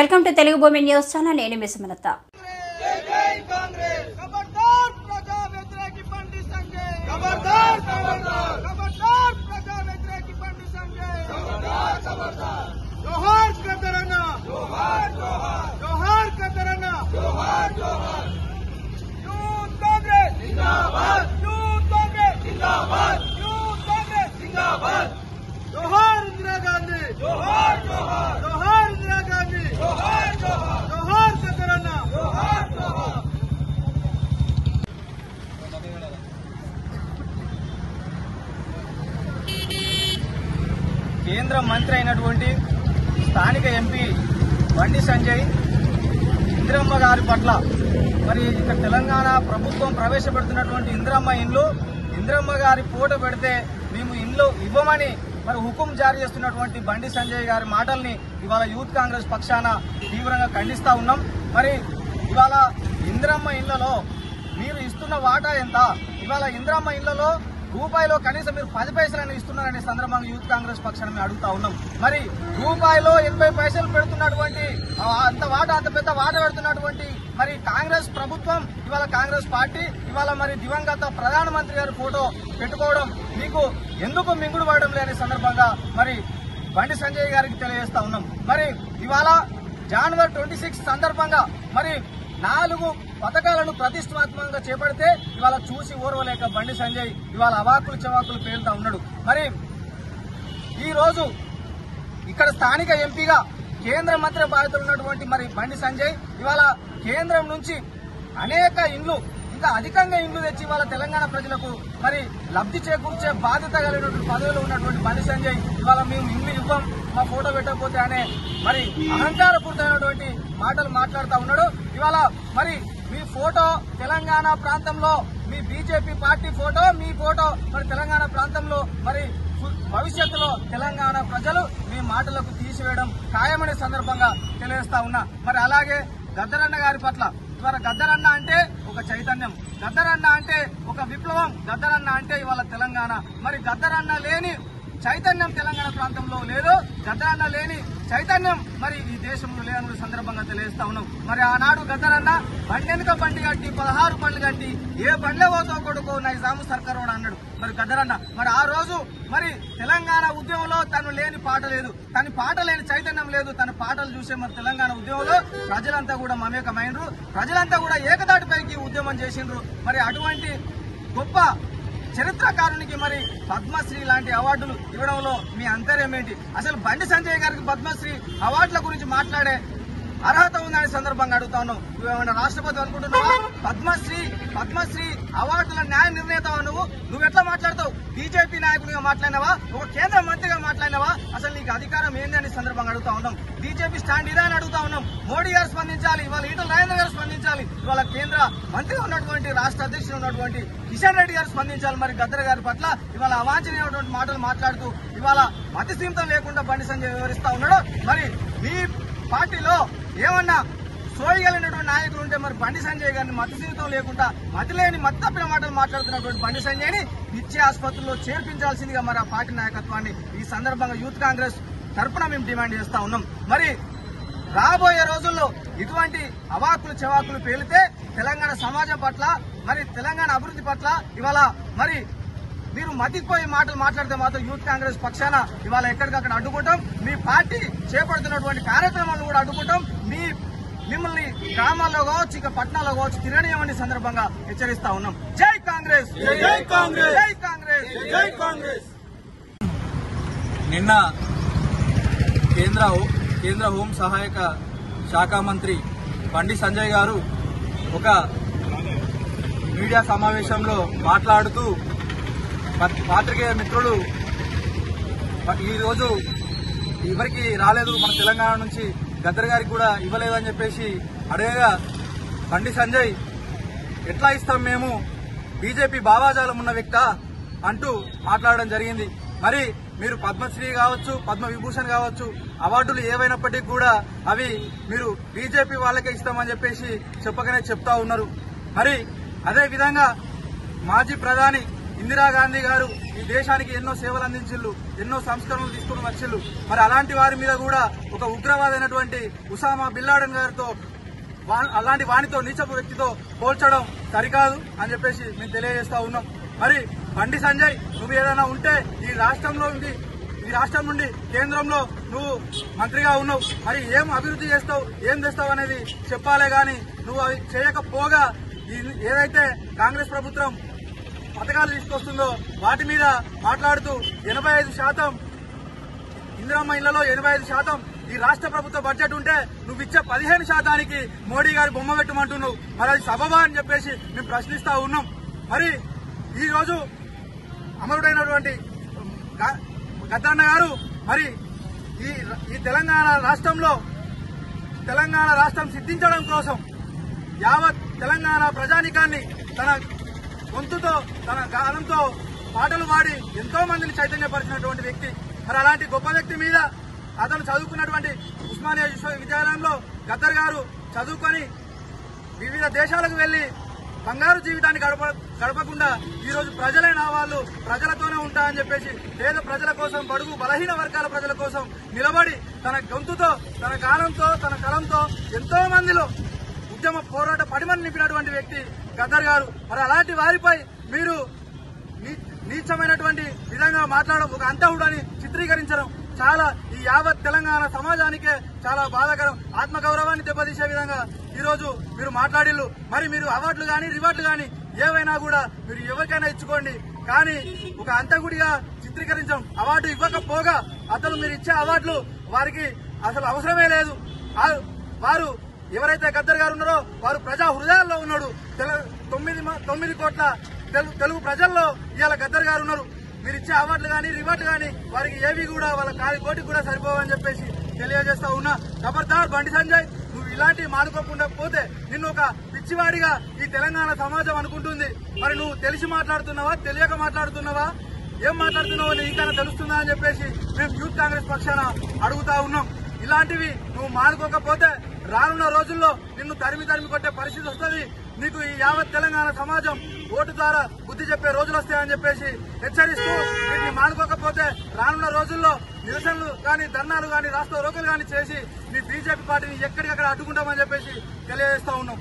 Welcome to Telugu భూమి news channel. నేను మీ సుమలత. కేంద్ర మంత్రి అయినటువంటి స్థానిక ఎంపీ బండి సంజయ్ ఇందిరమ్మ గారి పట్ల మరి ఇక్కడ తెలంగాణ ప్రభుత్వం ప్రవేశపెడుతున్నటువంటి ఇందిరమ్మ గారి ఫోటో పెడితే మేము ఇండ్లు ఇవ్వమని మరి హుకుం జారీ చేస్తున్నటువంటి బండి సంజయ్ గారి మాటల్ని ఇవాళ యూత్ కాంగ్రెస్ పక్షాన తీవ్రంగా ఖండిస్తా ఉన్నాం. మరి ఇవాళ ఇందిరమ్మ ఇళ్లలో మీరు ఇస్తున్న వాటా ఎంత? ఇవాళ ఇందిరమ్మ ఇళ్లలో రూపాయిలో కనీసం మీరు 10 పైసలను ఇస్తున్నారనే సందర్భంగా యూత్ కాంగ్రెస్ పక్షాన్ని మేము అడుగుతా ఉన్నాం. మరి రూపాయిలో 80 పైసలు పెడుతున్నటువంటి అంత పెద్ద వాట పెడుతున్నటువంటి మరి కాంగ్రెస్ ప్రభుత్వం, ఇవాళ కాంగ్రెస్ పార్టీ ఇవాళ మరి దివంగత ప్రధానమంత్రి గారి ఫోటో పెట్టుకోవడం మీకు ఎందుకు మింగుడు పడడం లేని సందర్భంగా మరి బండి సంజయ్ గారికి తెలియజేస్తా ఉన్నాం. మరి ఇవాళ జనవరి 26 సందర్భంగా మరి 4 పథకాలను ప్రతిష్టాత్మకంగా చేపడితే ఇవాళ చూసి ఓర్వలేక బండి సంజయ్ ఇవాళ అవాకులు చవాకులు పేలుతా ఉన్నాడు. మరి ఈ రోజు ఇక్కడ స్థానిక ఎంపీగా కేంద్ర మంత్రి బాధ్యతలు ఉన్నటువంటి మరి బండి సంజయ్ ఇవాళ కేంద్రం నుంచి అనేక ఇండ్లు, ఇంకా అధికంగా ఇండ్లు తెచ్చి ఇవాళ తెలంగాణ ప్రజలకు మరి లబ్ధి చేకూర్చే బాధ్యత కలిగినటువంటి పదవిలో ఉన్నటువంటి బండి సంజయ్ ఇవాళ మేము ఇండ్లు ఇవ్వం, మా ఫోటో పెట్టకపోతే అనే మరి అహంకారపూరితమైనటువంటి మాటలు మాట్లాడుతూ ఉన్నాడు. ఇవాళ మరి మీ ఫోటో తెలంగాణ ప్రాంతంలో మీ బీజేపీ పార్టీ ఫోటో, మీ ఫోటో మరి తెలంగాణ ప్రాంతంలో మరి భవిష్యత్తులో తెలంగాణ ప్రజలు మీ మాటలకు తీసివేయడం ఖాయమనే సందర్భంగా తెలియజేస్తా ఉన్నా. మరి అలాగే గద్దరన్న గారి పట్ల ఇవాళ గద్దరన్న అంటే ఒక చైతన్యం, గద్దరన్న అంటే ఒక విప్లవం, గద్దరన్న అంటే ఇవాళ తెలంగాణ. మరి గద్దరన్న లేని చైతన్యం తెలంగాణ ప్రాంతంలో లేదు, గద్దరన్న లేని చైతన్యం మరి ఈ దేశంలో లేదన్న సందర్భంగా తెలియజేస్తా ఉన్నాం. మరి ఆనాడు గద్దరన్న బండెనుక బండి కట్టి 16 బండ్లు కట్టి ఏ బండ్లే పోతో కొడుకో నైజాము సర్కార్ అన్నాడు మరి గద్దరన్న. మరి ఆ రోజు మరి తెలంగాణ ఉద్యమంలో తను లేని పాట లేదు, తన పాట లేని చైతన్యం లేదు. తన పాటలు చూసే మరి తెలంగాణ ఉద్యమంలో ప్రజలంతా కూడా మమేకమైనరు, ప్రజలంతా కూడా ఏకదాటిపైకి ఉద్యమం చేసిండ్రు. మరి అటువంటి గొప్ప చరిత్రకారునికి మరి పద్మశ్రీ లాంటి అవార్డులు ఇవ్వడంలో మీ అంతర్యం ఏంటి? అసలు బండి సంజయ్ గారికి పద్మశ్రీ అవార్డుల గురించి మాట్లాడే అర్హత ఉందనే సందర్భంగా అడుగుతా ఉన్నావు. నువ్వేమన్నా రాష్ట్రపతి అనుకుంటున్నావా? పద్మశ్రీ అవార్డుల న్యాయ నిర్ణేతవా నువ్వు ఎట్లా మాట్లాడతావు? బీజేపీ నాయకునిగా మాట్లాడినావా? ఒక కేంద్ర మంత్రిగా మాట్లాడినావా? అసలు నీకు అధికారం ఏంది అనే సందర్భంగా అడుగుతా ఉన్నాం. బీజేపీ స్టాండ్ ఇదా అని అడుగుతా ఉన్నాం. మోడీ గారు స్పందించాలి, ఇవాళ ఈటల రాజేంద్ర గారు స్పందించాలి, ఇవాళ కేంద్ర మంత్రిగా ఉన్నటువంటి రాష్ట్ర అధ్యక్షుడు ఉన్నటువంటి కిషన్ రెడ్డి గారు స్పందించాలి. మరి గద్దర్ గారి పట్ల ఇవాళ అవాంఛనీయమైనటువంటి మాటలు మాట్లాడుతూ ఇవాళ మతి సీమితం లేకుండా బండి సంజయ్ వివరిస్తా ఉన్నాడు. మరి మీ పార్టీలో ఏమన్నా సోయగలిగినటువంటి నాయకులు ఉంటే మరి బండి సంజయ్ గారిని మతి సీమితం లేకుండా మతి తప్పిన మాటలు మాట్లాడుతున్నటువంటి బండి సంజయ్ని నిత్య ఆసుపత్రుల్లో చేర్పించాల్సిందిగా మరి ఆ పార్టీ నాయకత్వాన్ని ఈ సందర్భంగా యూత్ కాంగ్రెస్ తరఫున మేము డిమాండ్ చేస్తా ఉన్నాం. మరి రాబోయే రోజుల్లో ఇటువంటి అవాకులు చెవాకులు పేలితే తెలంగాణ సమాజం పట్ల మరి తెలంగాణ అభివృద్ధి పట్ల ఇవాళ మరి మీరు మతిపోయి మాటలు మాట్లాడితే మాత్రం యూత్ కాంగ్రెస్ పక్షాన ఇవాళ ఎక్కడికక్కడ అడ్డుకుంటాం. మీ పార్టీ చేపడుతున్నటువంటి కార్యక్రమాలను కూడా అడ్డుకుంటాం. మిమ్మల్ని గ్రామాల్లో కావచ్చు, ఇక పట్టణాల్లో కావచ్చు తిరగనీయమని సందర్భంగా హెచ్చరిస్తా ఉన్నాం. జై కాంగ్రెస్, జై కాంగ్రెస్, జై కాంగ్రెస్, జై కాంగ్రెస్. నిన్న కేంద్ర హోం సహాయక శాఖ మంత్రి బండి సంజయ్ గారు ఒక మీడియా సమావేశంలో మాట్లాడుతూ పాత్రికేయ మిత్రులు ఈరోజు ఎవరికి రాలేదు, మన తెలంగాణ నుంచి గద్దర్ గారికి కూడా ఇవ్వలేదని చెప్పేసి అడగగా బండి సంజయ్ ఎట్లా ఇస్తాం మేము, బీజేపీ భావాజాలం ఉన్న వ్యక్త అంటూ మాట్లాడడం జరిగింది. మరి మీరు పద్మశ్రీ కావచ్చు, పద్మవిభూషణ్ కావచ్చు, అవార్డులు ఏవైనప్పటికీ కూడా అవి మీరు బీజేపీ వాళ్ళకే ఇస్తామని చెప్పేసి చెప్పకనే చెప్తా ఉన్నారు. మరి అదే విధంగా మాజీ ప్రధాని ఇందిరాగాంధీ గారు ఈ దేశానికి ఎన్నో సేవలు అందించిళ్ళు, ఎన్నో సంస్కరణలు తీసుకుని వచ్చిళ్ళు. మరి అలాంటి వారి మీద కూడా ఒక ఉగ్రవాదైనటువంటి ఉసామా బిన్ లాడెన్ గారితో అలాంటి వానితో నీచపు వ్యక్తితో పోల్చడం సరికాదు అని చెప్పేసి మేము తెలియజేస్తా ఉన్నాం. మరి బండి సంజయ్, నువ్వు ఏదైనా ఉంటే ఈ రాష్ట్రం నుండి కేంద్రంలో నువ్వు మంత్రిగా ఉన్నావు, మరి ఏం అభివృద్ధి చేస్తావు, ఏం చేస్తావు అనేది చెప్పాలే గాని నువ్వు అవి చేయకపోగా ఏదైతే కాంగ్రెస్ ప్రభుత్వం పథకాలు తీసుకొస్తుందో వాటి మీద మాట్లాడుతూ 85% ఇందిరమ్మ ఇళ్లలో 85% ఈ రాష్ట్ర ప్రభుత్వ బడ్జెట్ ఉంటే నువ్వు ఇచ్చే 15%కి మోడీ గారి బొమ్మ పెట్టమంటున్నావు. మరి అది సబబా అని చెప్పేసి మేము ప్రశ్నిస్తా ఉన్నాం. మరి ఈ రోజు అమరుడైనటువంటి గద్దరన్న గారు మరి ఈ తెలంగాణ రాష్ట్రం సిద్ధించడం కోసం యావత్ తెలంగాణ ప్రజానికాన్ని తన గొంతుతో తన గానంతో పాటలు పాడి ఎంతో మందిని చైతన్యపరిచినటువంటి వ్యక్తి. మరి అలాంటి గొప్ప వ్యక్తి మీద అతను చదువుకున్నటువంటి ఉస్మానియా విశ్వవిద్యాలయంలో గద్దర్ గారు చదువుకొని వివిధ దేశాలకు వెళ్లి బంగారు జీవితాన్ని గడపకుండా ఈ రోజు ప్రజలే నా వాళ్ళు, ప్రజలతోనే ఉంటా అని చెప్పేసి పేద ప్రజల కోసం, బడుగు బలహీన వర్గాల ప్రజల కోసం నిలబడి తన గొంతుతో, తన గానంతో, తన కలంతో ఎంతో మందిలో ఉద్యమ పోరాట పడిమని నింపినటువంటి వ్యక్తి గద్దర్ గారు. మరి అలాంటి వారిపై మీరు నీచమైనటువంటి విధంగా మాట్లాడడం, ఒక అంతహుడని చిత్రీకరించడం చాలా ఈ యావత్ తెలంగాణ సమాజానికే చాలా బాధాకరం. ఆత్మగౌరవాన్ని దెబ్బతీసే విధంగా ఈ రోజు మీరు మాట్లాడిల్లు. మరి మీరు అవార్డులు గాని రివార్డులు గాని ఏవైనా కూడా మీరు ఎవరికైనా ఇచ్చుకోండి, కానీ ఒక అంతకుడిగా చిత్రీకరించడం, అవార్డు ఇవ్వకపోగా అసలు మీరు ఇచ్చే అవార్డులు వారికి అసలు అవసరమే లేదు. వారు ఎవరైతే గద్దర్ గారు ఉన్నారో వారు ప్రజా హృదయాల్లో ఉన్నాడు. 9 కోట్ల తెలుగు ప్రజల్లో ఇవాళ గద్దర్ గారు ఉన్నారు. మీరు ఇచ్చే అవార్డులు గాని రివార్డులు గాని వారికి ఏవి కూడా వాళ్ళ కోటికి కూడా సరిపోవని చెప్పేసి తెలియజేస్తా ఉన్నా. ఖబర్దార్ బండి సంజయ్, నువ్వు ఇలాంటివి మానుకోకుండా పోతే నిన్ను ఒక పిచ్చివాడిగా ఈ తెలంగాణ సమాజం అనుకుంటుంది. మరి నువ్వు తెలిసి మాట్లాడుతున్నావా, తెలియక మాట్లాడుతున్నావా, ఏం మాట్లాడుతున్నావో నీకైనా తెలుస్తుందా అని చెప్పేసి మేము యూత్ కాంగ్రెస్ పక్షాన అడుగుతా ఉన్నాం. ఇలాంటివి నువ్వు మానుకోకపోతే రానున్న రోజుల్లో నిన్ను తరిమి కొట్టే పరిస్థితి వస్తుంది. నీకు ఈ యావత్ తెలంగాణ సమాజం ఓటు ద్వారా బుద్ధి చెప్పే రోజులు వస్తాయని చెప్పేసి హెచ్చరిస్తూ వీటిని మానుకోకపోతే రానున్న రోజుల్లో నిరసనలు కానీ, ధర్నాలు కానీ, రాష్ట్ర రోకలు కానీ చేసి మీ బీజేపీ పార్టీని ఎక్కడికక్కడ అడ్డుకుంటామని చెప్పేసి తెలియజేస్తా ఉన్నాం.